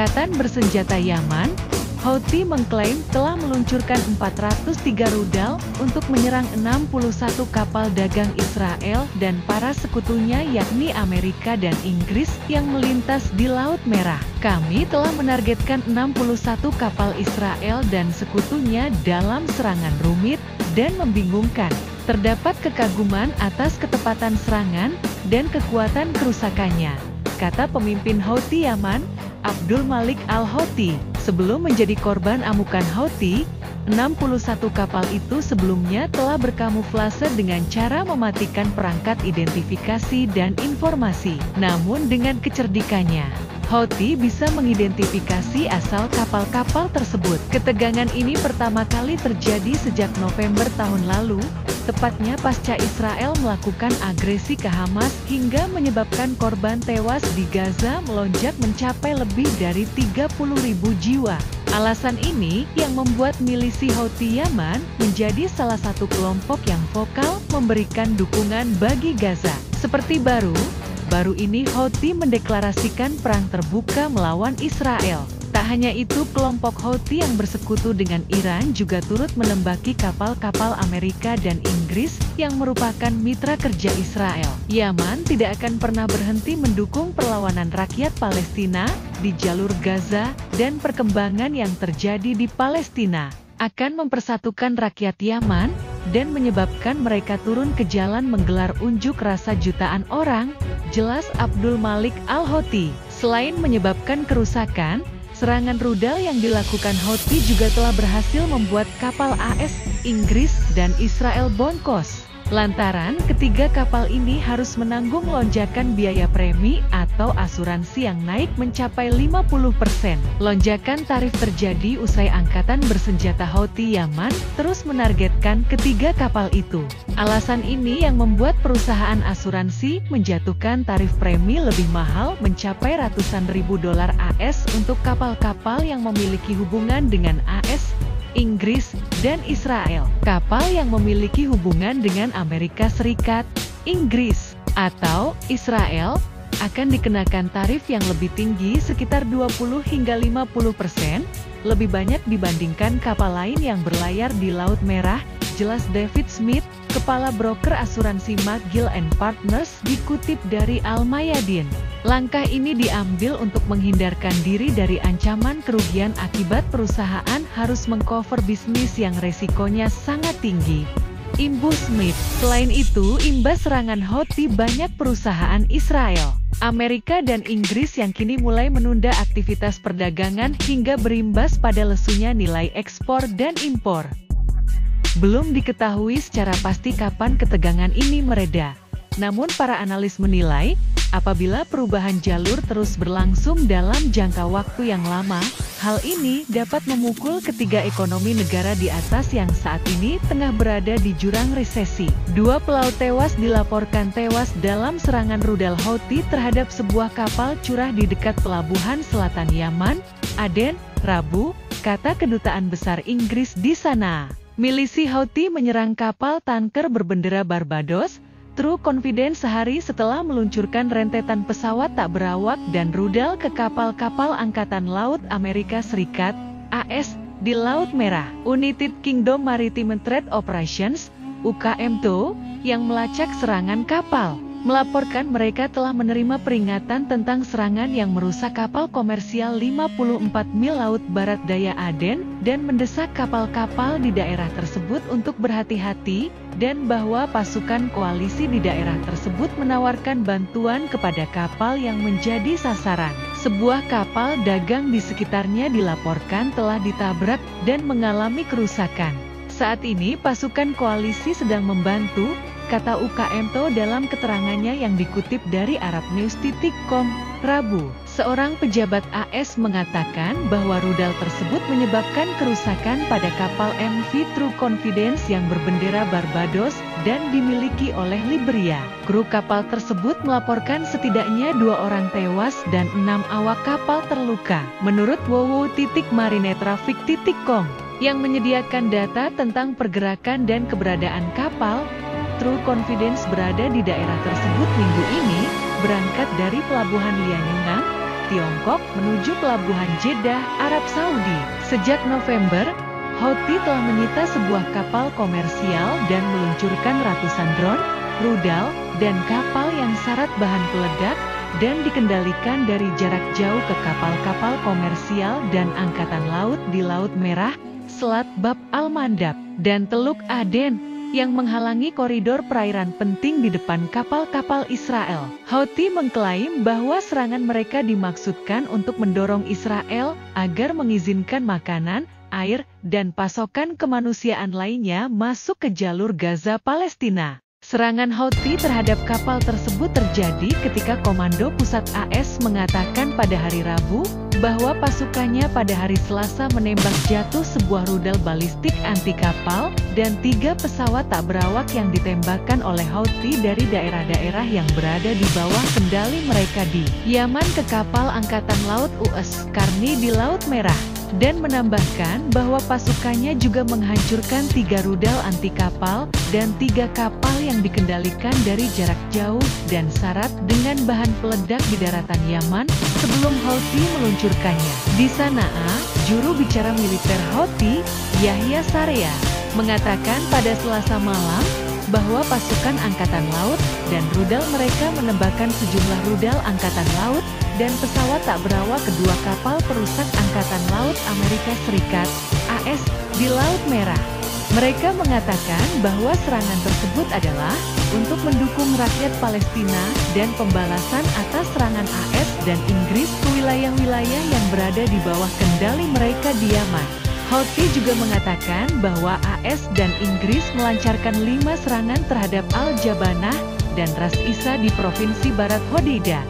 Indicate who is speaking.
Speaker 1: Angkatan Bersenjata Yaman, Houthi mengklaim telah meluncurkan 403 rudal untuk menyerang 61 kapal dagang Israel dan para sekutunya yakni Amerika dan Inggris yang melintas di Laut Merah. Kami telah menargetkan 61 kapal Israel dan sekutunya dalam serangan rumit dan membingungkan. Terdapat kekaguman atas ketepatan serangan dan kekuatan kerusakannya, kata pemimpin Houthi Yaman, Abdul Malik Al-Houthi. Sebelum menjadi korban amukan Houthi, 61 kapal itu sebelumnya telah berkamuflase dengan cara mematikan perangkat identifikasi dan informasi. Namun dengan kecerdikannya, Houthi bisa mengidentifikasi asal kapal-kapal tersebut. Ketegangan ini pertama kali terjadi sejak November tahun lalu, tepatnya pasca Israel melakukan agresi ke Hamas hingga menyebabkan korban tewas di Gaza melonjak mencapai lebih dari 30.000 jiwa. Alasan ini yang membuat milisi Houthi Yaman menjadi salah satu kelompok yang vokal memberikan dukungan bagi Gaza. Seperti baru ini Houthi mendeklarasikan perang terbuka melawan Israel. Tak hanya itu, kelompok Houthi yang bersekutu dengan Iran juga turut menembaki kapal-kapal Amerika dan Inggris yang merupakan mitra kerja Israel. Yaman tidak akan pernah berhenti mendukung perlawanan rakyat Palestina di jalur Gaza, dan perkembangan yang terjadi di Palestina akan mempersatukan rakyat Yaman dan menyebabkan mereka turun ke jalan menggelar unjuk rasa jutaan orang, jelas Abdul Malik Al-Houthi. Selain menyebabkan kerusakan, serangan rudal yang dilakukan Houthi juga telah berhasil membuat kapal AS, Inggris, dan Israel bonkos. Lantaran ketiga kapal ini harus menanggung lonjakan biaya premi atau asuransi yang naik mencapai 50%. Lonjakan tarif terjadi usai Angkatan Bersenjata Houthi Yaman terus menargetkan ketiga kapal itu. Alasan ini yang membuat perusahaan asuransi menjatuhkan tarif premi lebih mahal mencapai ratusan ribu dolar AS untuk kapal-kapal yang memiliki hubungan dengan AS, Inggris, dan Israel. Kapal yang memiliki hubungan dengan Amerika Serikat, Inggris, atau Israel akan dikenakan tarif yang lebih tinggi sekitar 20 hingga 50%, lebih banyak dibandingkan kapal lain yang berlayar di Laut Merah, jelas David Smith, kepala broker asuransi McGill & Partners, dikutip dari Al-Mayadin. Langkah ini diambil untuk menghindarkan diri dari ancaman kerugian akibat perusahaan harus mengcover bisnis yang resikonya sangat tinggi. Imbus Smith. Selain itu, imbas serangan Houthi banyak perusahaan Israel, Amerika dan Inggris yang kini mulai menunda aktivitas perdagangan hingga berimbas pada lesunya nilai ekspor dan impor. Belum diketahui secara pasti kapan ketegangan ini mereda. Namun para analis menilai, apabila perubahan jalur terus berlangsung dalam jangka waktu yang lama, hal ini dapat memukul ketiga ekonomi negara di atas yang saat ini tengah berada di jurang resesi. 2 pelaut tewas dilaporkan tewas dalam serangan rudal Houthi terhadap sebuah kapal curah di dekat pelabuhan selatan Yaman, Aden, Rabu, kata Kedutaan Besar Inggris di sana. Milisi Houthi menyerang kapal tanker berbendera Barbados, True Confidence sehari setelah meluncurkan rentetan pesawat tak berawak dan rudal ke kapal-kapal Angkatan Laut Amerika Serikat, AS, di Laut Merah. United Kingdom Maritime Trade Operations, UKMTO, yang melacak serangan kapal, melaporkan mereka telah menerima peringatan tentang serangan yang merusak kapal komersial 54 mil laut barat daya Aden, dan mendesak kapal-kapal di daerah tersebut untuk berhati-hati, dan bahwa pasukan koalisi di daerah tersebut menawarkan bantuan kepada kapal yang menjadi sasaran. Sebuah kapal dagang di sekitarnya dilaporkan telah ditabrak dan mengalami kerusakan. Saat ini pasukan koalisi sedang membantu, kata UKMTO dalam keterangannya yang dikutip dari arabnews.com, Rabu. Seorang pejabat AS mengatakan bahwa rudal tersebut menyebabkan kerusakan pada kapal MV True Confidence yang berbendera Barbados dan dimiliki oleh Liberia. Kru kapal tersebut melaporkan setidaknya 2 orang tewas dan 6 awak kapal terluka. Menurut www.marinetraffic.com yang menyediakan data tentang pergerakan dan keberadaan kapal, True Confidence berada di daerah tersebut minggu ini, berangkat dari Pelabuhan Lianyunang, Tiongkok menuju pelabuhan Jeddah, Arab Saudi. Sejak November, Houthi telah menyita sebuah kapal komersial dan meluncurkan ratusan drone, rudal, dan kapal yang syarat bahan peledak dan dikendalikan dari jarak jauh ke kapal-kapal komersial dan angkatan laut di Laut Merah, Selat Bab al-Mandab, dan Teluk Aden, yang menghalangi koridor perairan penting di depan kapal-kapal Israel. Houthi mengklaim bahwa serangan mereka dimaksudkan untuk mendorong Israel agar mengizinkan makanan, air, dan pasokan kemanusiaan lainnya masuk ke jalur Gaza Palestina. Serangan Houthi terhadap kapal tersebut terjadi ketika Komando Pusat AS mengatakan pada hari Rabu bahwa pasukannya pada hari Selasa menembak jatuh sebuah rudal balistik anti kapal dan 3 pesawat tak berawak yang ditembakkan oleh Houthi dari daerah-daerah yang berada di bawah kendali mereka di Yaman ke kapal Angkatan Laut US Karni di Laut Merah, dan menambahkan bahwa pasukannya juga menghancurkan 3 rudal anti kapal dan 3 kapal yang dikendalikan dari jarak jauh dan syarat dengan bahan peledak di daratan Yaman sebelum Houthi meluncurkannya. Di Sanaa, juru bicara militer Houthi, Yahya Sarea, mengatakan pada Selasa malam bahwa pasukan Angkatan Laut dan rudal mereka menembakkan sejumlah rudal Angkatan Laut dan pesawat tak berawak kedua kapal perusak Angkatan Laut Amerika Serikat, AS, di Laut Merah. Mereka mengatakan bahwa serangan tersebut adalah untuk mendukung rakyat Palestina dan pembalasan atas serangan AS dan Inggris ke wilayah-wilayah yang berada di bawah kendali mereka di Yaman. Houthi juga mengatakan bahwa AS dan Inggris melancarkan 5 serangan terhadap Al-Jabanah dan Ras Isa di Provinsi Barat Hodeidah.